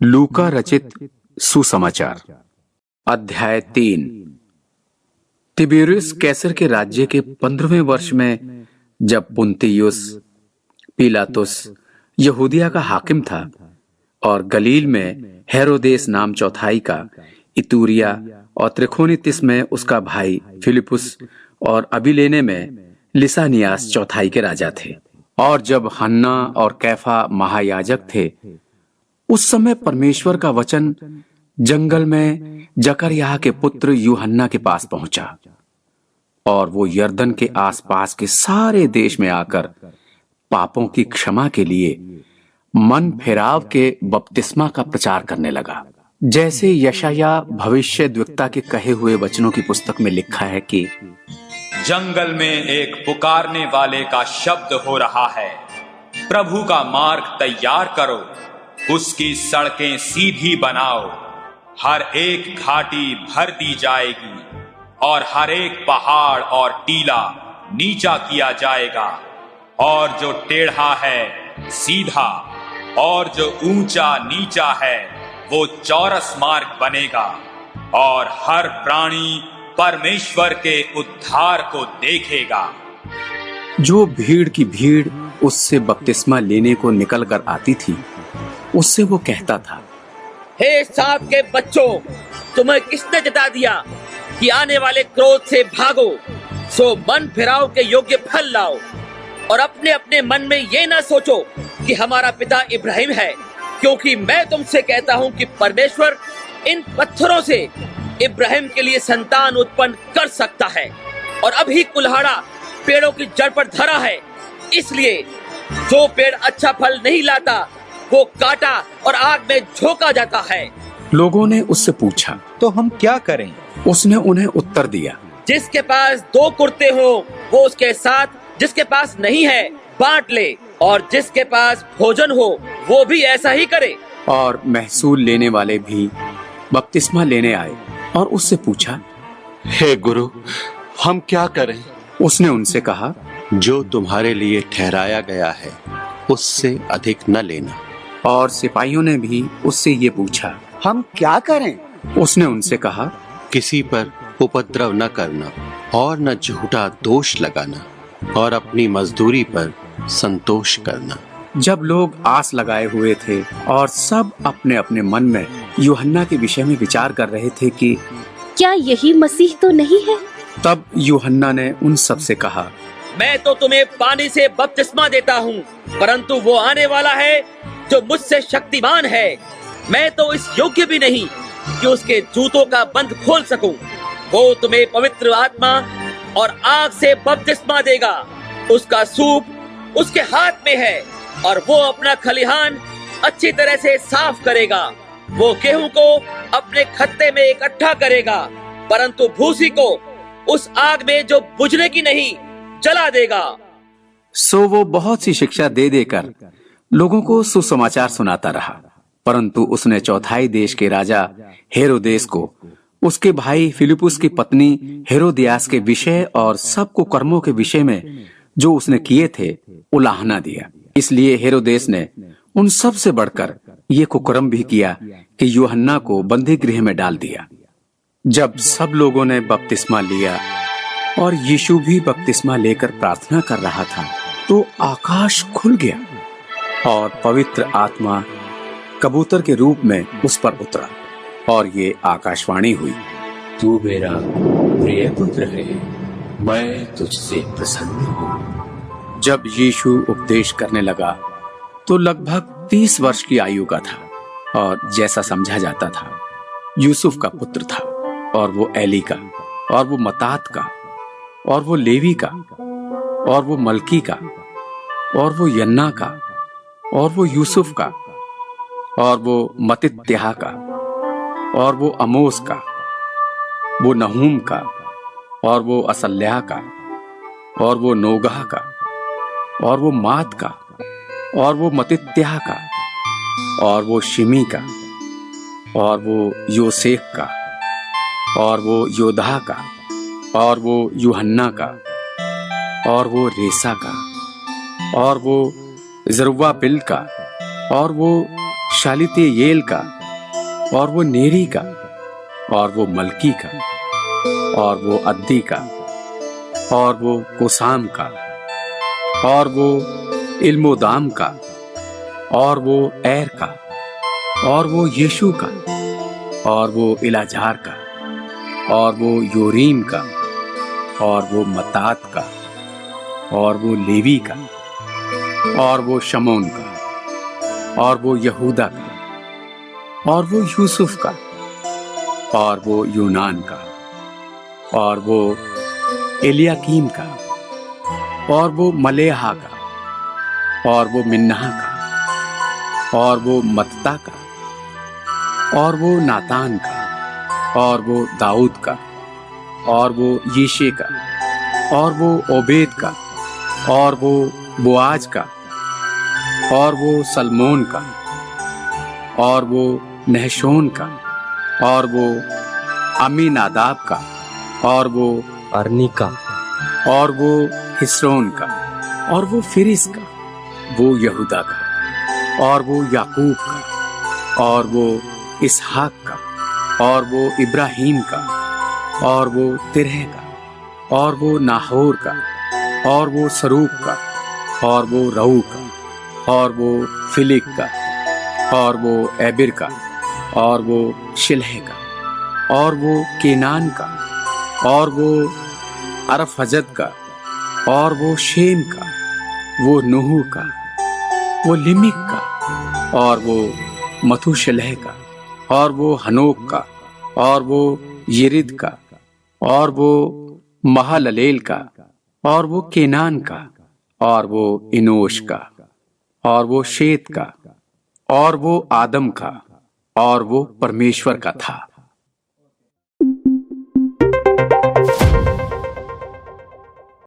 लूका रचित सुसमाचार अध्याय 3। तिबेरियुस कैसर के राज्य के 15वें वर्ष में, जब पुन्तियुस पिलातुस यहूदिया का हाकिम था और गलील में हेरोदेस नाम चौथाई का, इतूरिया और त्रिखोनीतिस में उसका भाई फिलिपुस और अबिलेने में लिसानियास चौथाई के राजा थे, और जब हन्ना और कैफा महायाजक थे, उस समय परमेश्वर का वचन जंगल में जकरयाह के पुत्र यूहन्ना के पास पहुंचा, और वो यरदन के आसपास के सारे देश में आकर पापों की क्षमा के लिए मन फेराव के बपतिस्मा का प्रचार करने लगा। जैसे यशाया भविष्यद्वक्ता के कहे हुए वचनों की पुस्तक में लिखा है कि जंगल में एक पुकारने वाले का शब्द हो रहा है, प्रभु का मार्ग तैयार करो, उसकी सड़कें सीधी बनाओ। हर एक घाटी भर दी जाएगी और हर एक पहाड़ और टीला नीचा किया जाएगा, और जो टेढ़ा है सीधा और जो ऊंचा नीचा है वो चौरस मार्ग बनेगा, और हर प्राणी परमेश्वर के उद्धार को देखेगा। जो भीड़ की भीड़ उससे बपतिस्मा लेने को निकल कर आती थी, उससे वो कहता था, हे सांप के बच्चों, तुम्हें किसने जता दिया कि आने वाले क्रोध से भागो? सो मन फिराव के योग्य फल लाओ, और अपने अपने मन में ये ना सोचो कि हमारा पिता इब्राहिम है, क्योंकि मैं तुमसे कहता हूँ कि परमेश्वर इन पत्थरों से इब्राहिम के लिए संतान उत्पन्न कर सकता है। और अभी कुल्हाड़ा पेड़ों की जड़ पर धरा है, इसलिए जो पेड़ अच्छा फल नहीं लाता वो काटा और आग में झोंका जाता है। लोगों ने उससे पूछा, तो हम क्या करें? उसने उन्हें उत्तर दिया, जिसके पास 2 कुर्ते हो वो उसके साथ, जिसके पास नहीं है बांट ले, और जिसके पास भोजन हो वो भी ऐसा ही करे। और महसूल लेने वाले भी बपतिस्मा लेने आए और उससे पूछा, हे गुरु, हम क्या करें? उसने उनसे कहा, जो तुम्हारे लिए ठहराया गया है उससे अधिक न लेना। और सिपाहियों ने भी उससे ये पूछा, हम क्या करें? उसने उनसे कहा, किसी पर उपद्रव न करना और न झूठा दोष लगाना, और अपनी मजदूरी पर संतोष करना। जब लोग आस लगाए हुए थे और सब अपने अपने मन में यूहन्ना के विषय में विचार कर रहे थे कि क्या यही मसीह तो नहीं है? तब यूहन्ना ने उन सब से कहा, मैं तो तुम्हें पानी से बपतिस्मा देता हूँ, परंतु वो आने वाला है जो मुझसे शक्तिमान है। मैं तो इस योग्य भी नहीं कि उसके जूतों का बंद खोल सकूं। वो तुम्हें पवित्र आत्मा और आग से बपतिस्मा देगा। उसका सूप उसके हाथ में है, और वो अपना खलिहान अच्छी तरह से साफ करेगा। वो गेहूं को अपने खत्ते में इकट्ठा करेगा, परंतु भूसी को उस आग में जो बुझने की नहीं जला देगा। सो वो बहुत सी शिक्षा दे देकर लोगों को सुसमाचार सुनाता रहा, परंतु उसने चौथाई देश के राजा हेरोदेस को उसके भाई फिलिपुस की पत्नी हेरोदियास के विषय और सब कुकर्मों के विषय में जो उसने किए थे उलाहना दिया। इसलिए हेरोदेस ने उन सब से बढ़कर ये कुकर्म भी किया कि यूहन्ना को बंदी गृह में डाल दिया। जब सब लोगों ने बपतिस्मा लिया और यीशु भी बपतिस्मा लेकर प्रार्थना कर रहा था, तो आकाश खुल गया और पवित्र आत्मा कबूतर के रूप में उस पर उतरा, और ये आकाशवाणी हुई, तू मेरा प्रिय पुत्र है, मैं तुझसे प्रसन्न हूँ। जब यीशु उपदेश करने लगा तो लगभग 30 वर्ष की आयु का था, और जैसा समझा जाता था यूसुफ का पुत्र था, और वो एली का, और वो मत्तात का, और वो लेवी का, और वो मलकी का, और वो यन्ना का, और वो यूसुफ का, और वो मत्तित्याह का, और वो अमोस का, वो नहूम का, और वो असल्याह का, और वो नोगह का, और वो मात का, और वो मत्तित्याह का, और वो शिमी का, और वो योसेख का, और वो योदाह का, और वो यूहन्ना का, और वो रेसा का, और वो जरुब्बाबिल का, और वो शालितेयेल का, और वो नेरी का, और वो मलकी का, और वो अद्दी का, और वो कोसाम का, और वो इल्मोदाम का, और वो एर का, और वो यीशु का, और वो इलाजार का, और वो योरीम का, और वो मतात का, और वो लेवी का, और वो शमोन का, और वो यहूदा का, और वो यूसुफ का, और वो यूनान का, और वो एलियाकीम का, और वो मलेहा का, और वो मिन्नाह का, और वो मत्ता का, और वो नातान का, और वो दाऊद का, और वो यीशे का, और वो ओबेद का, और वो बोआज का, और वो सलमोन का, और वो नहशोन का, और वो अमीनादाब का, और वो अर्नी का, और वो हिस्रोन का, और वो फिरिस का, वो यहूदा का, और वो याकूब का, और वो इसहाक का, और वो इब्राहिम का, और वो तिरह का, और वो नाहोर का, और वो सरूक का, और वो रऊ का, और वो फिलिक का, और वो एबिर का, और वो शिलह का, और वो केनान का, और वो अरफजद का, और वो शेम का, वो नूह का, वो लिमिक का, और वो मथुशलह का, और वो हनोक का, और वो यिरिद का, और वो महललेल का, और वो केनान का, और वो इनोश का, और वो शेत का, और वो आदम का, और वो परमेश्वर का था।